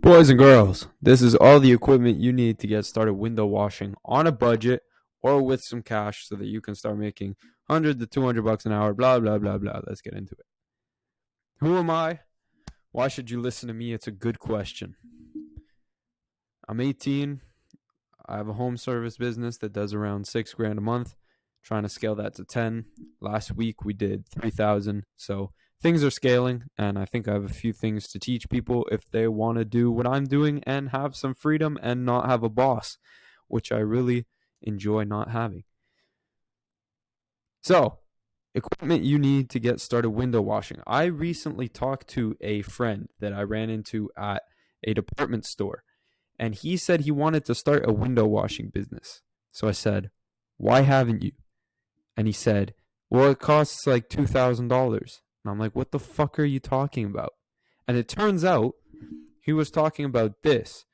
Boys and girls, this is all the equipment you need to get started window washing on a budget or with some cash so that you can start making 100 to 200 bucks an hour, blah, blah, blah, blah. Let's get into it. Who am I? Why should you listen to me? It's a good question. I'm 18. I have a home service business that does around $6,000 a month. Trying to scale that to 10. Last week we did 3,000. So things are scaling, and I think I have a few things to teach people if they want to do what I'm doing and have some freedom and not have a boss, which I really enjoy not having. So, equipment you need to get started window washing. I recently talked to a friend that I ran into at a department store, and he said he wanted to start a window washing business. So I said, "Why haven't you?" And he said, "Well, it costs like $2,000. And I'm like, "What the fuck are you talking about?" And it turns out he was talking about this.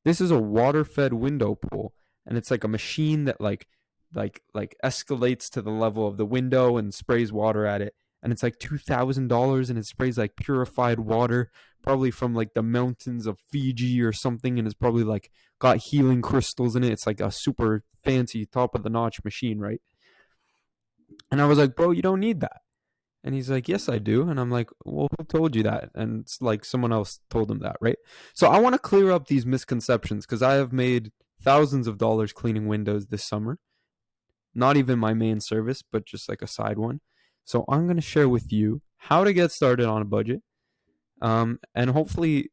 This is a water-fed window pull, and it's like a machine that like escalates to the level of the window and sprays water at it. And it's like $2,000, and it sprays like purified water, probably from like the mountains of Fiji or something, and it's probably like got healing crystals in it. It's like a super fancy top of the notch machine, right? And I was like, "Bro, you don't need that." And he's like, "Yes, I do." And I'm like, "Well, who told you that?" And it's like someone else told him that, right? So I want to clear up these misconceptions because I have made thousands of dollars cleaning windows this summer. Not even my main service, but just like a side one. So I'm going to share with you how to get started on a budget, and hopefully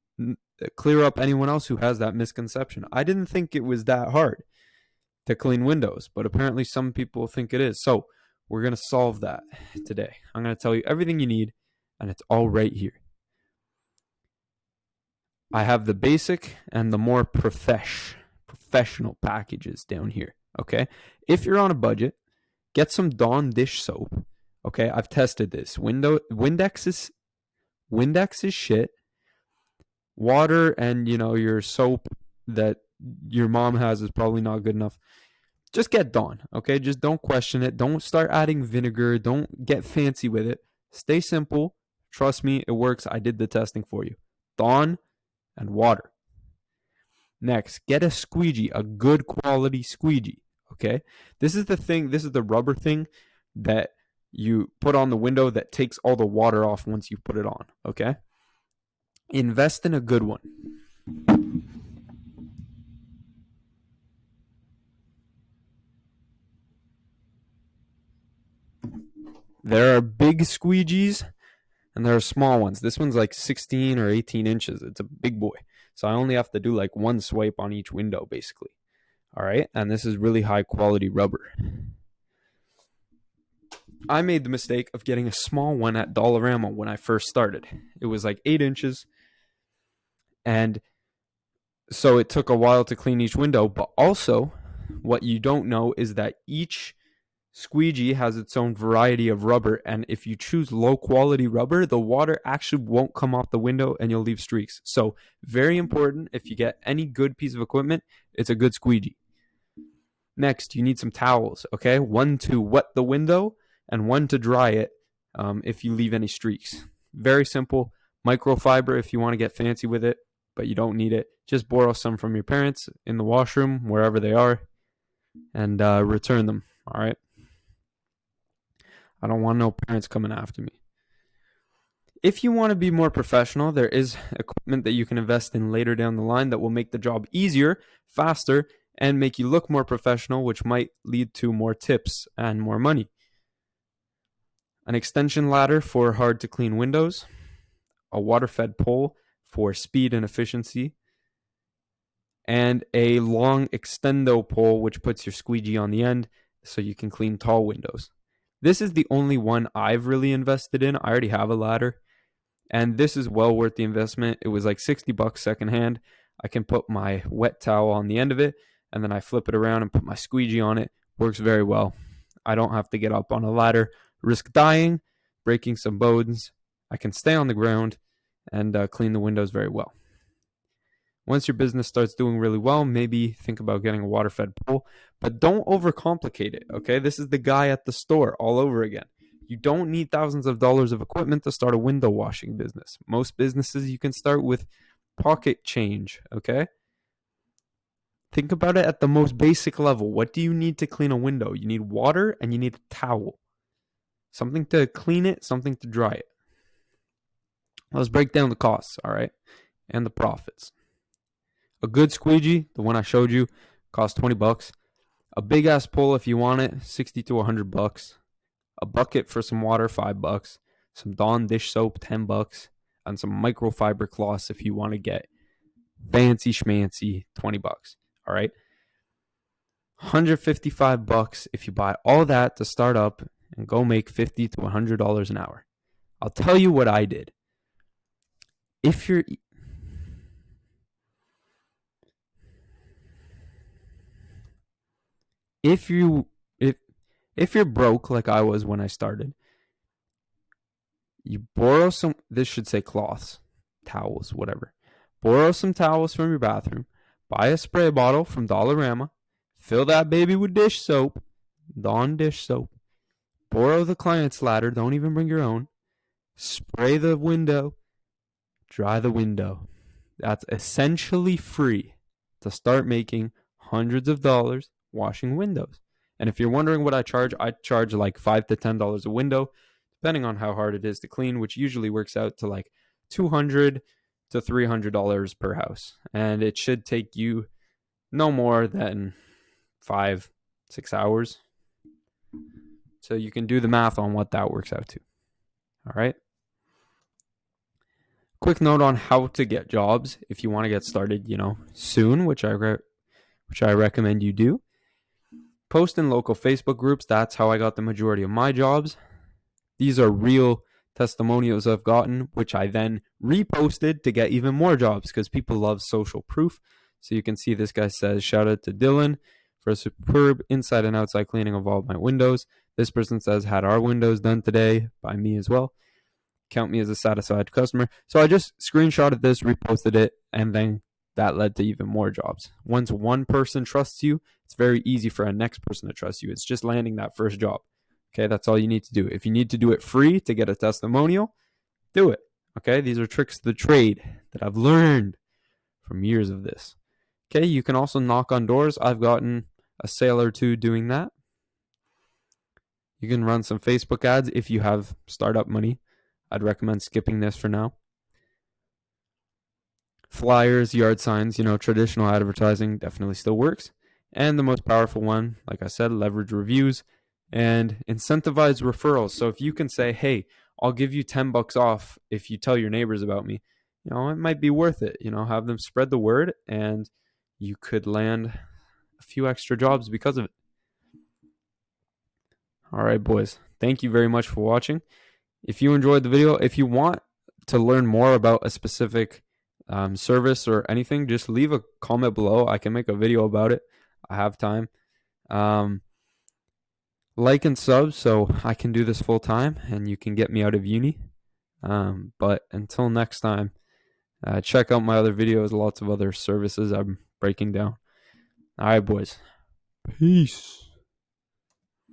clear up anyone else who has that misconception. I didn't think it was that hard to clean windows, but apparently some people think it is. So we're going to solve that today. I'm going to tell you everything you need, and it's all right here. I have the basic and the more professional packages down here, okay? If you're on a budget, get some Dawn dish soap, okay? I've tested this. Windex is shit. Water and, your soap that your mom has is probably not good enough. Just get Dawn, okay? Just don't question it. Don't start adding vinegar. Don't get fancy with it. Stay simple. Trust me, it works. I did the testing for you. Dawn and water. Next, get a squeegee, a good quality squeegee, okay? This is the rubber thing that you put on the window that takes all the water off once you put it on, okay? Invest in a good one. There are big squeegees and there are small ones. This one's like 16 or 18 inches. It's a big boy. So I only have to do like one swipe on each window, basically. All right. And this is really high quality rubber. I made the mistake of getting a small one at Dollarama when I first started. It was like 8 inches. And so it took a while to clean each window. But also, what you don't know is that each squeegee has its own variety of rubber, and if you choose low quality rubber, the water actually won't come off the window and you'll leave streaks. So very important, if you get any good piece of equipment, it's a good squeegee. Next, you need some towels, okay? One to wet the window and one to dry it if you leave any streaks. Very simple. Microfiber if you want to get fancy with it, but you don't need it. Just borrow some from your parents in the washroom, wherever they are, and return them, all right? I don't want no parents coming after me. If you want to be more professional, there is equipment that you can invest in later down the line that will make the job easier, faster, and make you look more professional, which might lead to more tips and more money. An extension ladder for hard to clean windows, a water-fed pole for speed and efficiency, and a long extendo pole which puts your squeegee on the end so you can clean tall windows. This is the only one I've really invested in. I already have a ladder, and this is well worth the investment. It was like $60 secondhand. I can put my wet towel on the end of it, and then I flip it around and put my squeegee on it. Works very well. I don't have to get up on a ladder, risk dying, breaking some bones. I can stay on the ground and clean the windows very well. Once your business starts doing really well, maybe think about getting a water-fed pool, but don't overcomplicate it, okay? This is the guy at the store all over again. You don't need thousands of dollars of equipment to start a window washing business. Most businesses you can start with pocket change, okay? Think about it at the most basic level. What do you need to clean a window? You need water and you need a towel. Something to clean it, something to dry it. Let's break down the costs, all right? And the profits. A good squeegee, the one I showed you, costs $20. A big ass pull if you want it, $60 to $100. A bucket for some water, $5. Some Dawn dish soap, $10. And some microfiber cloths if you want to get fancy schmancy, $20. All right. $155 if you buy all that to start up and go make $50 to $100 an hour. I'll tell you what I did. If you're broke like I was when I started, you borrow some, this should say cloths, towels, whatever. Borrow some towels from your bathroom, buy a spray bottle from Dollarama, fill that baby with dish soap, Dawn dish soap, borrow the client's ladder, don't even bring your own, spray the window, dry the window. That's essentially free to start making hundreds of dollars washing windows. And if you're wondering what I charge like $5 to $10 a window, depending on how hard it is to clean, which usually works out to like $200 to $300 per house. And it should take you no more than 5-6 hours. So you can do the math on what that works out to. All right. Quick note on how to get jobs if you want to get started, soon, which I recommend you do. Post in local Facebook groups. That's how I got the majority of my jobs. These are real testimonials I've gotten, which I then reposted to get even more jobs because people love social proof. So you can see this guy says, shout out to Dylan for a superb inside and outside cleaning of all of my windows. This person says, had our windows done today by me as well. Count me as a satisfied customer. So I just screenshotted this, reposted it, and then that led to even more jobs. Once one person trusts you, it's very easy for a next person to trust you. It's just landing that first job. Okay, that's all you need to do. If you need to do it free to get a testimonial, do it. Okay, these are tricks of the trade that I've learned from years of this. Okay, you can also knock on doors. I've gotten a sale or two doing that. You can run some Facebook ads if you have startup money. I'd recommend skipping this for now. Flyers, yard signs, traditional advertising definitely still works. And the most powerful one, like I said, leverage reviews and incentivize referrals. So if you can say, hey, I'll give you $10 off if you tell your neighbors about me, it might be worth it. Have them spread the word and you could land a few extra jobs because of it. All right, boys. Thank you very much for watching. If you enjoyed the video, if you want to learn more about a specific service or anything, just leave a comment below. I can make a video about it. I have time. Like and sub so I can do this full time and you can get me out of uni. But until next time, check out my other videos, lots of other services I'm breaking down. All right, boys. Peace.